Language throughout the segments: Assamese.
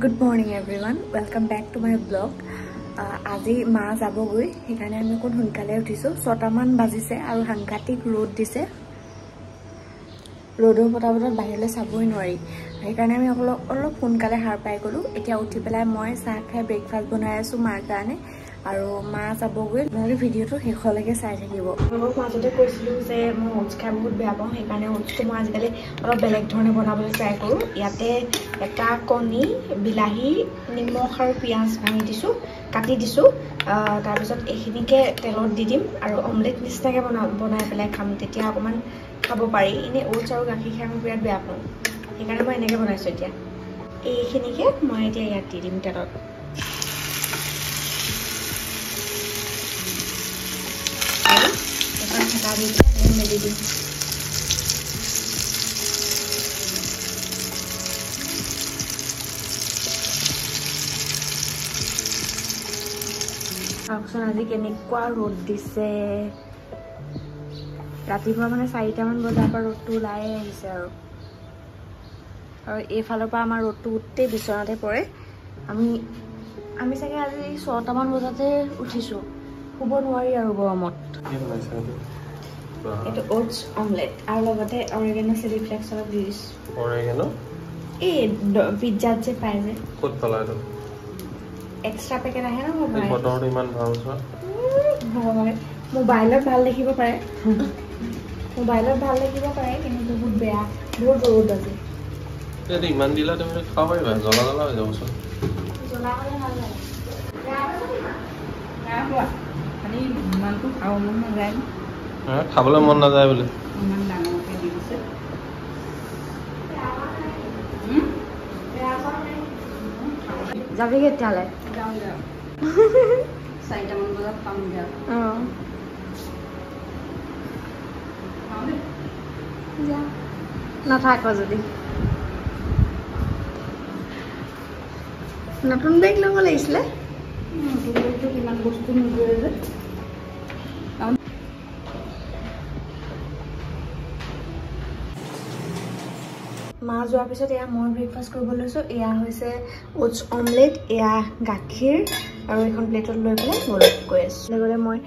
Good morning everyone. Welcome back to my vlog. আজি মা যাবগৈ সেইকাৰণে আমি কোন সোনকালে উঠিছো 6টা মান বাজিছে আৰু সাংঘাতিক ৰ'দ দিছে ৰ'দৰ পটাপটত বাহিৰলৈ চাবই নোৱাৰি সেইকাৰণে আমি অলপ সোনকালে হাৰ পাই গলো এতিয়া উঠি পেলাই মই চাহ খাই ব্ৰেকফাষ্ট বনাই আছো মাৰ কাৰণে আৰু মা যাবগৈ নহলে ভিডিওটো শেষলৈকে চাই থাকিব মই মাজতে কৈছিলো যে মই ওটছ খাই বহুত বেয়া পাওঁ সেইকাৰণে ওটছটো মই আজিকালি অলপ বেলেগ ধৰণে বনাবলৈ ট্ৰাই কৰো ইয়াতে এটা কণী বিলাহী নিমখ আৰু পিয়াজ ভাঙি দিছো কাটি দিছো তাৰ পিছত এইখিনিকে তেলত দি দিম আৰু অমলেট নিচিনাকে বনাই পেলাই খাম তেতিয়া অকমান খাব পাৰি ইনে ওটছ আৰু গাখীৰ খাই মই বিৰাট বেয়া পাওঁ সেইকাৰণে মই এনেকৈ বনাইছো এতিয়া এইখিনিকে মই এতিয়া ইয়াত দি দিম তেলত আৰু এটা ঢাকা দি মেলি দিম আকচোন আজি কেনেকুৱা ৰ'দ দিছে ৰাতিপুৱা মানে 4টা মান বজাৰ পৰা ৰ'দটো ওলাই আহিছে আৰু এইফালৰ পৰা আমাৰ ৰ'দটো উঠতে বিচনাতে পৰে আমি চাগে আজি 6টা মান বজাতে উঠিছো শুব নোৱাৰি আৰু গৰমত এইটো ওটছ অমলেট আৰু লগতে অৰেগানো চিলি ফ্লেক্স অলপ দি দিছো অৰেগানো এই পিজ্জাত যে পায় যে ক'ত পালা এইটো এক্সট্ৰা পেকেট আহে না মোবাইল ফটোটো ইমান ভাল চোৱা মোবাইলত ভাল দেখিব পাৰে কিন্তু বহুত বেয়া বহুত ৰ'দ আছে এটা ইমান দিলা তুমি খাব পাৰিবা জ্বলা হৈ যাবচোন জ্বলা হ'লে ভাল লাগে খালি ইমানটো খাব মন নাযায় খাবলৈ মন নাযায় বোলে ইমান ডাঙৰকৈ দি দিছে যাবি কেতিয়ালে যাওঁ 4টা মান বজাত পাম যাওঁ যা নাথাকো যদি নতুন বেগ ল'ব লাগিছিলে নতুন বেগটো কিমান বস্তু নোযোৰে যে মা যোৱাৰ পিছত এয়া মই ব্ৰেকফাষ্ট কৰিব লৈছো এয়া হৈছে ওটছ অমলেট এয়া গাখীৰ আৰু এখন প্লেটত লৈ পেলাই ঘৰত গৈ আছো লগতে মই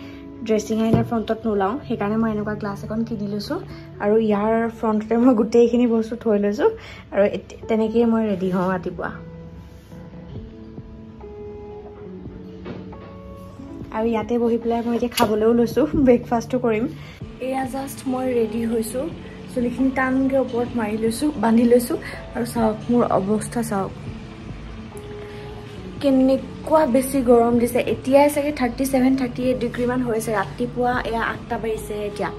ড্ৰেছিং আইনাৰ ফ্ৰণ্টত নোলাওঁ সেইকাৰণে মই এনেকুৱা গ্লাছ এখন কিনি লৈছোঁ আৰু ইয়াৰ ফ্ৰণ্টতে মই গোটেইখিনি বস্তু থৈ লৈছোঁ আৰু তেনেকেই মই ৰেডি হওঁ ৰাতিপুৱা আৰু ইয়াতে বহি পেলাই মই এতিয়া খাবলৈও লৈছোঁ ব্ৰেকফাষ্টটো কৰিম এয়া জাষ্ট মই ৰেডি হৈছোঁ চুলিখিনি টানকৈ ওপৰত মাৰি লৈছোঁ বান্ধি লৈছোঁ আৰু চাওক মোৰ অৱস্থা চাওক কেনেকুৱা বেছি গৰম দিছে এতিয়াই চাগে 37-38 ডিগ্ৰী মান হৈছে ৰাতিপুৱা এয়া 8টা বাজিছে এতিয়া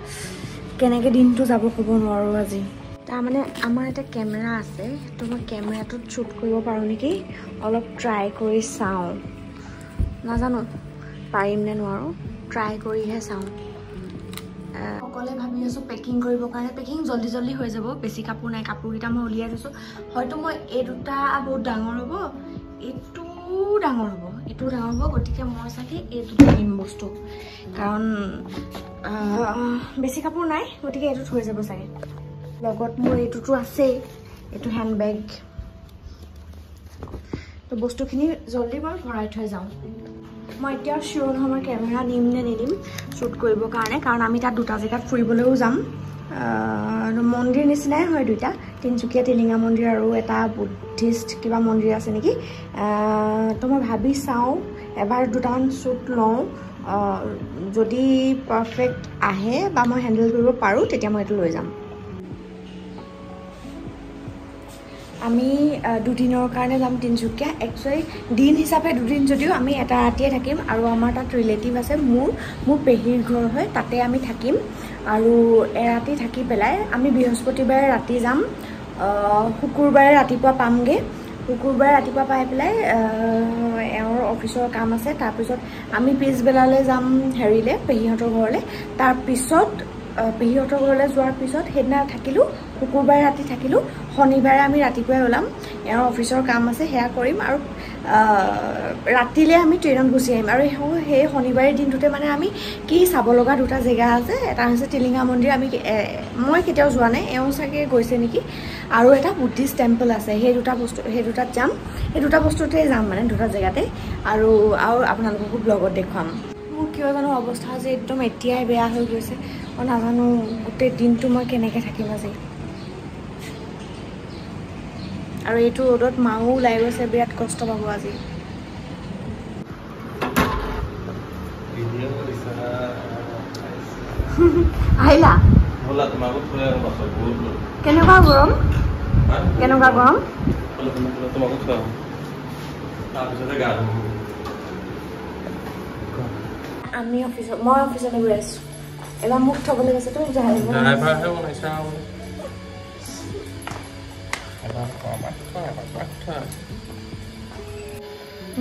কেনেকৈ দিনটো যাব ক'ব নোৱাৰোঁ আজি তাৰমানে আমাৰ এটা কেমেৰা আছে তো মই কেমেৰাটোত শ্বুট কৰিব পাৰোঁ নেকি অলপ ট্ৰাই কৰি চাওঁ নাজানো পাৰিম নে নোৱাৰোঁ ট্ৰাই কৰিহে চাওঁ সকলে ভাবি আছোঁ পেকিং কৰিবৰ কাৰণে পেকিং জল্দি হৈ যাব বেছি কাপোৰ নাই কাপোৰকেইটা মই উলিয়াই থৈছোঁ হয়তো মই এই দুটা বহুত ডাঙৰ হ'ব এইটো ডাঙৰ হ'ব গতিকে মই চাগে এইটো কিনিম বস্তু কাৰণ বেছি কাপোৰ নাই গতিকে এইটো থৈ যাব চাগে লগত মোৰ এইটোতো আছেই এইটো হেণ্ডবেগ তো বস্তুখিনি জল্দি মই ভৰাই থৈ যাওঁ মই এতিয়া চিয়ৰ নহয় মই কেমেৰা নিম নে নিদিম শ্বুট কৰিবৰ কাৰণে কাৰণ আমি তাত দুটা জেগাত ফুৰিবলৈও যাম মন্দিৰ নিচিনাই হয় দুইটা তিনচুকীয়া টিলিঙা মন্দিৰ আৰু এটা বুদ্ধিষ্ট কিবা মন্দিৰ আছে নেকি তো মই ভাবি চাওঁ এবাৰ দুটামান শ্বুট লওঁ যদি পাৰফেক্ট আহে বা মই হেণ্ডেল কৰিব পাৰোঁ তেতিয়া মই এইটো লৈ যাম আমি দুদিনৰ কাৰণে যাম তিনচুকীয়া একচুৱেলি দিন হিচাপে দুদিন যদিও আমি এটা ৰাতিয়ে থাকিম আৰু আমাৰ তাত ৰিলেটিভ আছে মোৰ পেহীৰ ঘৰ হয় তাতে আমি থাকিম আৰু এৰাতি থাকি পেলাই আমি বৃহস্পতিবাৰে ৰাতি যাম শুকুৰবাৰে ৰাতিপুৱা পামগে শুকুৰবাৰে ৰাতিপুৱা পাই পেলাই এওঁৰ অফিচৰ কাম আছে তাৰপিছত আমি পিছবেলালৈ যাম হেৰিলে পেহীহঁতৰ ঘৰলৈ তাৰপিছত পেহীহঁতৰ ঘৰলৈ যোৱাৰ পিছত সেইদিনা থাকিলোঁ শুকুৰবাৰে ৰাতি থাকিলোঁ শনিবাৰে আমি ৰাতিপুৱাই ওলাম এওঁৰ অফিচৰ কাম আছে সেয়া কৰিম আৰু ৰাতিলৈ আমি ট্ৰেইনত গুচি আহিম আৰু সেই শনিবাৰে দিনটোতে মানে আমি কি চাব লগা দুটা জেগা আছে এটা হৈছে টিলিঙা মন্দিৰ আমি মই কেতিয়াও যোৱা নাই এওঁ চাগে গৈছে নেকি আৰু এটা বুদ্ধিষ্ট টেম্পল আছে সেই দুটাত যাম সেই দুটা বস্তুতে যাম মানে দুটা জেগাতে আৰু আপোনালোককো ব্লগত দেখুৱাম মোৰ কিয় জানো অৱস্থা যে একদম এতিয়াই বেয়া হৈ গৈছে মই নাজানো গোটেই দিনটো মই কেনেকৈ থাকিম আজি আৰু এইটো ৰ'দত মাও ওলাই গৈছে বিৰাট কষ্ট পাব আজি আহিলা কেনেকুৱা গৰম আমি মই অফিচলৈ গৈ আছোঁ এবাৰ মোক থ'বলৈ গৈছে তুমি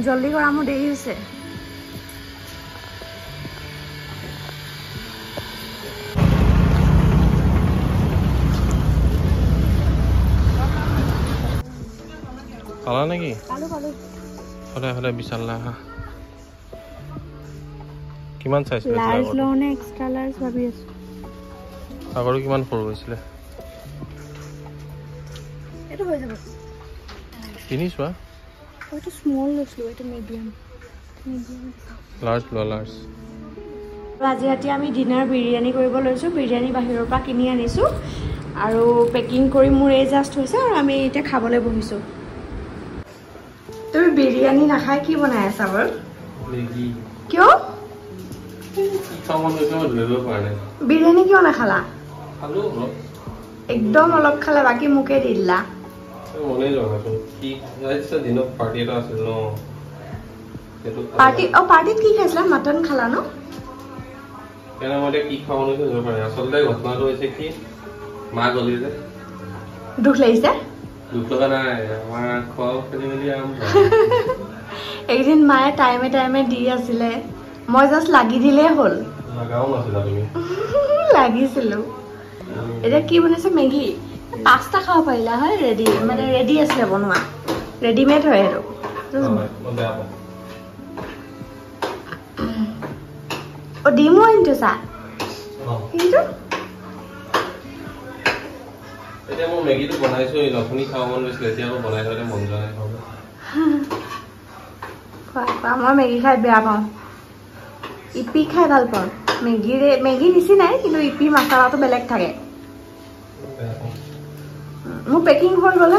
জলদি কৰা মোৰ দেৰি হৈছে পালা নেকি পালোঁ সদায় বিচাৰলা কিমান চাইছিলে লাৰ্জ লওঁ নে এক্সট্ৰা লাৰ্জ ভাবি আছোঁ আগৰো কিমান সৰু হৈছিলে এইটো হৈ যাব কিনি চোৱা এইটো স্মল লৈছিলোঁ এইটো মিডিয়াম লাৰ্জ লোৱা লাৰ্জ আজি ৰাতি আমি ডিনাৰ বিৰিয়ানী কৰিব লৈছোঁ বিৰিয়ানী বাহিৰৰ পৰা কিনি আনিছোঁ আৰু পেকিং কৰি মোৰ এই জাষ্ট হৈছে আৰু আমি এতিয়া খাবলৈ বহিছোঁ তুমি বিৰিয়ানী নাখাই কি বনাই আছা বাৰু কিয় বিৰিয়ানী কিয় নাখালা একদম অলপ খালা বাকী মোকে দি দিলা পাৰ্টিত কি খাইছিলা মটন খালা ন ঘটনাটো হৈছে কি মা গলি যে দুখ লাগিছে একদিন মায়ে টাইমে দি আছিলে মই জাষ্ট লাগি দিলেই হ'ল লাগিছিলো এতিয়া কি বনাইছে মেগী পাস্তা খাব পাৰিলা হয় ৰেডি আছিলে বনোৱা ৰেডিমেড হয় আৰু ডিমো আনিছো চা কিন্তু এতিয়া মই মেগীটো বনাইছো নতুন খাব মন গৈছিলে এতিয়া আকৌ বনাই থলে মন যোৱা নাই খাব মই মেগী খাই বেয়া পাওঁ ইপি খাই ভাল পাওঁ মেগী নিচিনাই কিন্তু ইপি মছলাটো বেলেগ থাকে মোৰ পেকিং হৈ গ'ল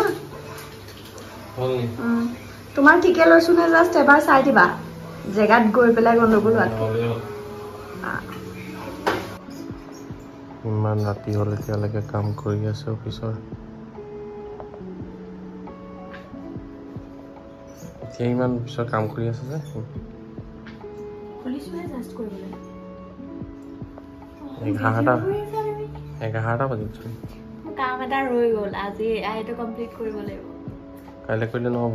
তোমাৰ ঠিকে লৈছো নে জাষ্ট এবাৰ চাই দিবা জেগাত গৈ পেলাই গণ্ডগোল হোৱাতকৈ ইমান ৰাতি হ'ল এতিয়ালৈকে কাম কৰি আছে অফিচৰ এতিয়া ইমান পিছত কাম কৰি আছে যে 11টা বাজিছে কাম এটা ৰৈ গ'ল আজি এইটো কমপ্লিট কৰিব লাগিব কাইলৈ কৰিলে নহ'ব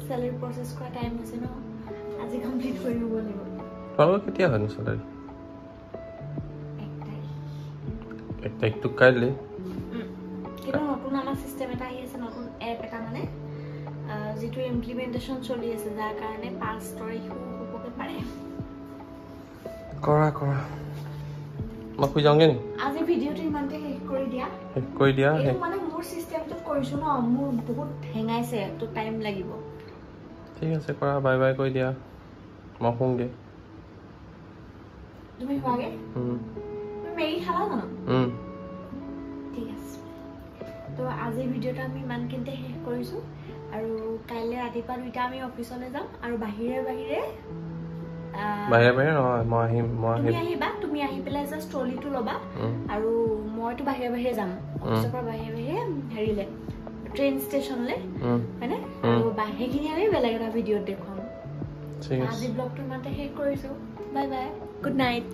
চেলাৰী প্ৰচেছ কৰা টাইম আছে ন আজি কমপ্লিট কৰিব লাগিব তোমালোকৰ কেতিয়া হয়নো চেলাৰী 1 তাৰিখটো কাইলৈ কিন্তু নতুন আমাৰ চিষ্টেম এটা আহি আছে নতুন এপ এটা মানে যেটো ইমপ্লিমেন্টেশন চলি আছে যাৰ কাৰণে 5 তাৰিখ হ'বকে পাৰে কৰা মই কই যাওঁগে নি আজি ভিডিওটো ইমানতে শেষ কৰি দিয়া এই মানে মোৰ সিস্টেমটো কৰিছো ন মোৰ বহুত হেঙাইছে তো টাইম লাগিব ঠিক আছে কৰা বাই বাই কৈ দিয়া মই শুংগে তুমি হোৱাগে মেগী খালা জানো ঠিক আছে তো আজি ভিডিওটা আমি ইমানকিনতে শেষ কৰিছো আৰু কাইলৈ ৰাতিপুৱা 2টা আমি অফিচলৈ যাম আৰু বাহিৰে নহয় মই আহিবা তুমি আহি পেলাই জাষ্ট ট্ৰলিটো লবা আৰু মইতো বাহিৰে যাম অফিচৰ পৰা বাহিৰে হেৰিলে ট্ৰেইন ষ্টেচনলে মানে আৰু বাহিৰখিনি আমি বেলেগ এটা ভিডিঅ'ত দেখুৱাম আজি ব্লগটো ইমানতে শেষ কৰিছো বাই বাই গুড নাইট